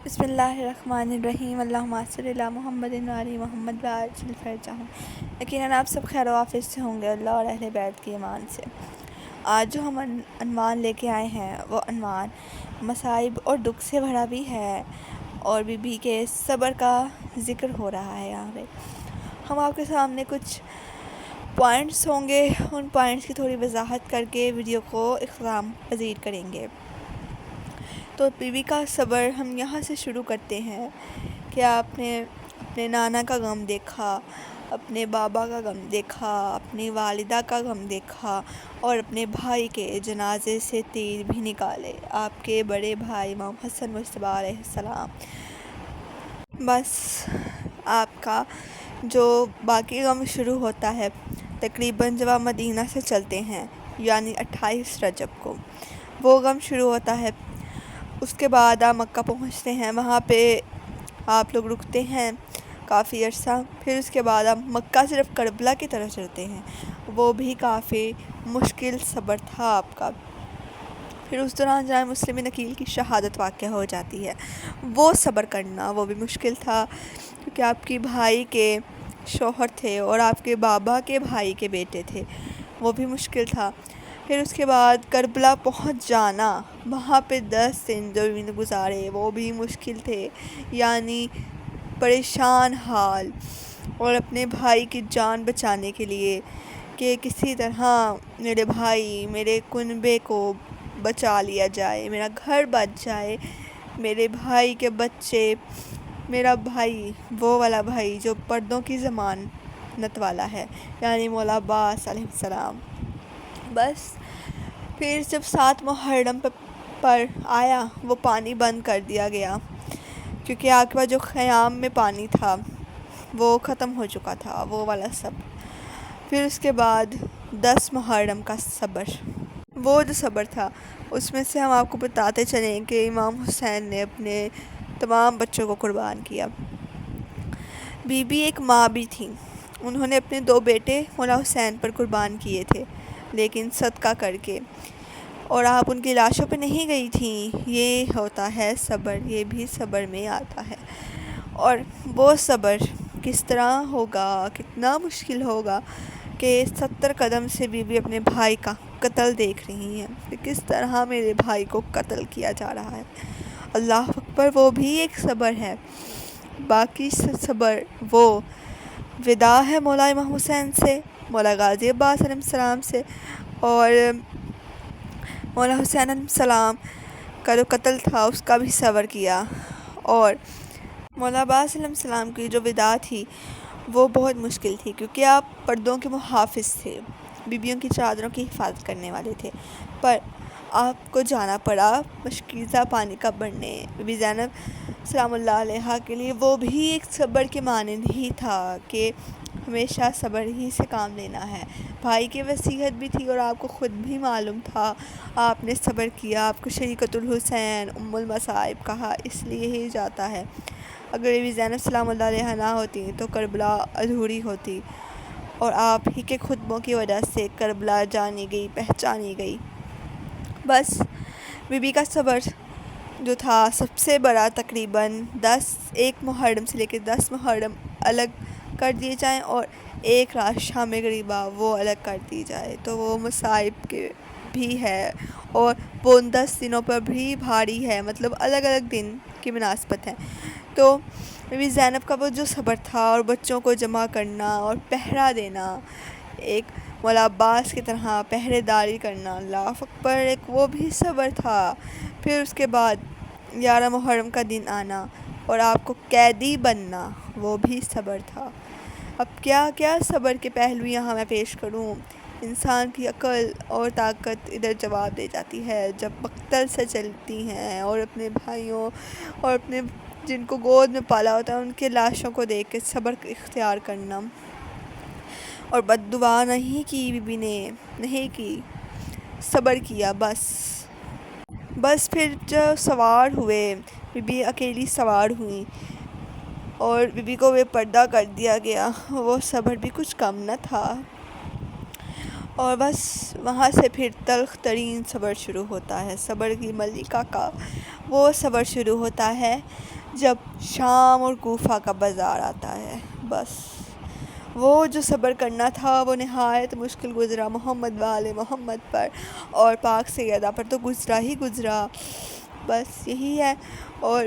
بسم اللہ الرحمن الرحیم اللہم صلی علی محمد وعلی محمد وعجل فرجہم۔ یقیناً آپ سب خیر و عافیت سے ہوں گے اللہ اور اہل بیت کی امان سے۔ آج جو ہم عنوان لے کے آئے ہیں وہ عنوان مصائب اور دکھ سے بھرا بھی ہے، اور بی بی کے صبر کا ذکر ہو رہا ہے۔ یہاں پہ ہم آپ کے سامنے کچھ پوائنٹس ہوں گے، ان پوائنٹس کی تھوڑی وضاحت کر کے ویڈیو کو اختتام پذیر کریں گے۔ تو بی بی کا صبر ہم یہاں سے شروع کرتے ہیں کہ آپ نے اپنے نانا کا غم دیکھا، اپنے بابا کا غم دیکھا، اپنی والدہ کا غم دیکھا، اور اپنے بھائی کے جنازے سے تیر بھی نکالے، آپ کے بڑے بھائی امام حسن مجتبیٰ علیہ السلام۔ بس آپ کا جو باقی غم شروع ہوتا ہے تقریباً جب آپ مدینہ سے چلتے ہیں، یعنی 28 رجب کو وہ غم شروع ہوتا ہے۔ اس کے بعد آپ مکہ پہنچتے ہیں، وہاں پہ آپ لوگ رکتے ہیں کافی عرصہ، پھر اس کے بعد آپ مکہ سے صرف کربلا کی طرف چلتے ہیں، وہ بھی کافی مشکل صبر تھا آپ کا۔ پھر اس دوران جناب مسلم عقیل کی شہادت واقع ہو جاتی ہے، وہ صبر کرنا وہ بھی مشکل تھا، کیونکہ آپ کے بھائی کے شوہر تھے اور آپ کے بابا کے بھائی کے بیٹے تھے، وہ بھی مشکل تھا۔ پھر اس کے بعد کربلا پہنچ جانا، وہاں پہ 10 دن جو بھی گزارے وہ بھی مشکل تھے، یعنی پریشان حال، اور اپنے بھائی کی جان بچانے کے لیے کہ کسی طرح میرے بھائی میرے کنبے کو بچا لیا جائے، میرا گھر بچ جائے، میرے بھائی کے بچے، میرا بھائی وہ والا بھائی جو پردوں کی ضمانت والا ہے، یعنی مولا عباس علیہ السلام۔ بس پھر جب 7 محرم پر آیا وہ پانی بند کر دیا گیا، کیونکہ آپ کے پاس جو خیام میں پانی تھا وہ ختم ہو چکا تھا، وہ والا سب۔ پھر اس کے بعد 10 محرم کا صبر، وہ جو صبر تھا اس میں سے ہم آپ کو بتاتے چلیں کہ امام حسین نے اپنے تمام بچوں کو قربان کیا۔ بی بی ایک ماں بھی تھیں، انہوں نے اپنے 2 بیٹے مولا حسین پر قربان کیے تھے، لیکن صدقہ کر کے، اور آپ ان کی لاشوں پہ نہیں گئی تھیں۔ یہ ہوتا ہے صبر، یہ بھی صبر میں آتا ہے۔ اور وہ صبر کس طرح ہوگا، کتنا مشکل ہوگا کہ 70 قدم سے بی بی اپنے بھائی کا قتل دیکھ رہی ہیں کہ کس طرح میرے بھائی کو قتل کیا جا رہا ہے۔ اللہ اکبر، وہ بھی ایک صبر ہے۔ باقی صبر وہ وداع ہے مولا امام حسین سے، مولا غازی عباس علیہ السلام سے، اور مولا حسین علیہ السلام کا جو قتل تھا اس کا بھی صبر کیا، اور مولا عباس علیہ السلام کی جو وداع تھی وہ بہت مشکل تھی، کیونکہ آپ پردوں کے محافظ تھے، بیبیوں کی چادروں کی حفاظت کرنے والے تھے، پر آپ کو جانا پڑا مشکیزہ پانی کا بڑھنے۔ بی بی زینب سلام اللہ علیہا کے لیے وہ بھی ایک صبر کے مانند ہی تھا کہ ہمیشہ صبر ہی سے کام لینا ہے۔ بھائی کی وصیت بھی تھی اور آپ کو خود بھی معلوم تھا، آپ نے صبر کیا۔ آپ کو شریکۃ الحسین ام المصائب کہا اس لیے ہی جاتا ہے، اگر بی بی زینب سلام اللہ علیہا نہ ہوتی تو کربلا ادھوری ہوتی، اور آپ ہی کے خطبوں کی وجہ سے کربلا جانی گئی، پہچانی گئی۔ بس بی بی کا صبر جو تھا سب سے بڑا، تقریباً 1 محرم سے لے کے 10 محرم الگ کر دیے جائیں اور ایک رات شام غریبہ وہ الگ کر دی جائے تو وہ مصائب کے بھی ہے، اور وہ 10 دنوں پر بھی بھاری ہے، مطلب الگ الگ دن کی مناسبت ہے۔ تو بی بی زینب کا وہ جو صبر تھا، اور بچوں کو جمع کرنا اور پہرا دینا، ایک مولا عباس کی طرح پہرے داری کرنا، اللہ اکبر، ایک وہ بھی صبر تھا۔ پھر اس کے بعد 11 محرم کا دن آنا اور آپ کو قیدی بننا، وہ بھی صبر تھا۔ اب کیا کیا صبر کے پہلو یہاں میں پیش کروں، انسان کی عقل اور طاقت ادھر جواب دے جاتی ہے جب مقتل سے چلتی ہیں، اور اپنے بھائیوں اور اپنے جن کو گود میں پالا ہوتا ہے ان کے لاشوں کو دیکھ کے صبر اختیار کرنا، اور بد دعا نہیں کی بی بی نے، نہیں کی، صبر کیا بس پھر جو سوار ہوئے، بی بی اکیلی سوار ہوئیں اور بی بی کو بے پردہ کر دیا گیا، وہ صبر بھی کچھ کم نہ تھا۔ اور بس وہاں سے پھر تلخ ترین صبر شروع ہوتا ہے، صبر کی ملکہ کا وہ صبر شروع ہوتا ہے جب شام اور کوفہ کا بازار آتا ہے۔ بس وہ جو صبر کرنا تھا وہ نہایت مشکل گزرا محمد وآل محمد پر، اور پاک سیدہ پر تو گزرا ہی گزرا۔ بس یہی ہے۔ اور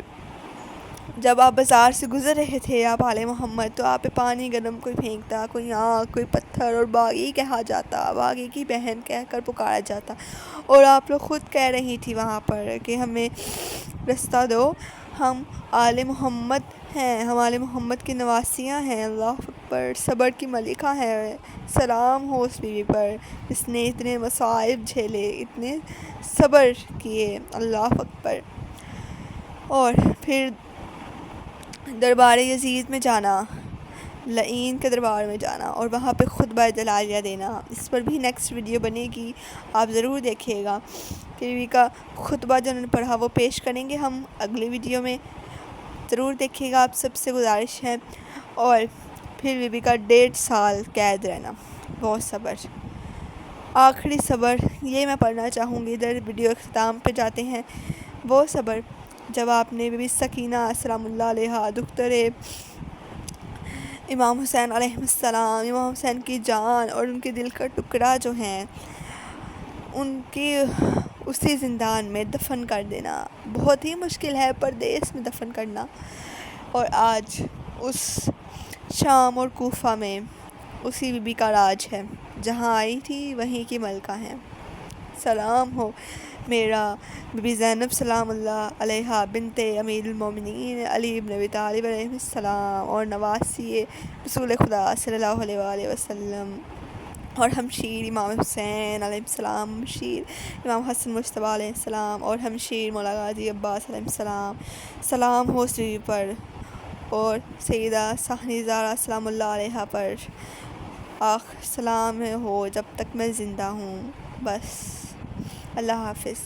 جب آپ بازار سے گزر رہے تھے آپ آل محمد، تو آپ پہ پانی گرم کوئی پھینکتا، کوئی آنکھ، کوئی پتھر، اور باغی کہا جاتا، باغی کی بہن کہہ کر پکارا جاتا، اور آپ لوگ خود کہہ رہی تھی وہاں پر کہ ہمیں رستہ دو، ہم آل محمد ہیں، ہم آل محمد کی نواسیاں ہیں۔ اللہ اکبر، صبر کی ملکہ ہے۔ سلام ہو اس بیوی پر جس نے اتنے مصائب جھیلے، اتنے صبر کیے۔ اللہ اکبر۔ اور پھر دربار یزید میں جانا، لعین کے دربار میں جانا، اور وہاں پہ خطبہ جلالیہ دینا، اس پر بھی نیکسٹ ویڈیو بنے گی، آپ ضرور دیکھیے گا کہ بیوی کا خطبہ جو انہوں نے پڑھا وہ پیش کریں گے ہم اگلی ویڈیو میں، ضرور دیکھیے گا، آپ سب سے گزارش ہے۔ اور پھر بیوی کا 1.5 سال قید رہنا، بہت صبر، آخری صبر، یہ میں پڑھنا چاہوں گی۔ ادھر ویڈیو اختتام پہ جاتے ہیں۔ وہ صبر جب آپ نے بی بی سکینہ سلام اللہ علیہا، دختر امام حسین علیہ السلام، امام حسین کی جان اور ان کے دل کا ٹکڑا جو ہیں، ان کی اسی زندان میں دفن کر دینا بہت ہی مشکل ہے، پردیس میں دفن کرنا، اور آج اس شام اور کوفہ میں اسی بی بی کا راج ہے، جہاں آئی تھی وہیں کی ملکہ ہیں۔ سلام ہو میرا بی بی زینب سلام اللہ علیہا بنت امیر المومنین علی بن ابی طالب علیہ السلام، اور نواسی رسول خدا صلی اللہ علیہ وآلہ وسلم، اور ہمشیر امام حسین علیہ السلام، ہمشیر امام حسن مجتبیٰ علیہ السلام، اور ہمشیر مولا غازی عباس علیہ السلام۔ سلام ہو اس بیوی پر، اور سیدہ ثانی زہرا سلام اللہ علیہا پر سلام ہو جب تک میں زندہ ہوں۔ بس اللہ حافظ۔